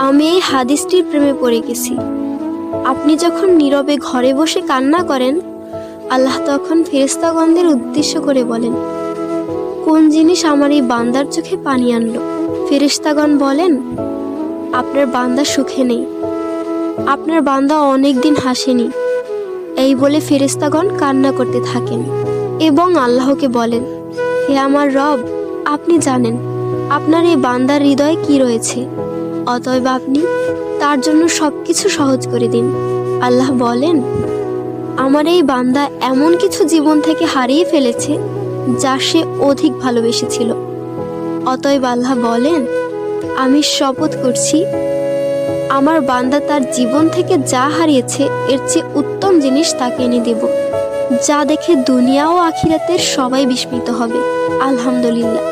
আমি এই হাদিসটির প্রেমে পড়ে গেছি। আপনি যখন নীরবে ঘরে বসে কান্না করেন, আল্লাহ তখন ফেরেশতাগণদের উদ্দেশ্য করে বলেন, কোন জিনিস আমার এই বান্দার চোখে পানি আনলো? ফেরেশতাগণ বলেন, আপনার বান্দা সুখে নেই, আপনার বান্দা অনেক দিন হাসেনি। এই বলে ফেরেশতাগণ কান্না করতে থাকেন এবং আল্লাহকে বলেন, হে আমার রব, আপনি জানেন আপনার এই বান্দার হৃদয়ে কি রয়েছে, অতএব আপনি তার জন্য সবকিছু সহজ করে দিন। আল্লাহ বলেন, আমার এই বান্দা এমন কিছু জীবন থেকে হারিয়ে ফেলেছে যা সে অধিক ভালোবেসেছিল। অতএব আল্লাহ বলেন, আমি শপথ করছি, আমার বান্দা তার জীবন থেকে যা হারিয়েছে এর চেয়ে উত্তম জিনিস তাকে এনে দেব, যা দেখে দুনিয়া ও আখিরাতের সবাই বিস্মিত হবে। আলহামদুলিল্লাহ।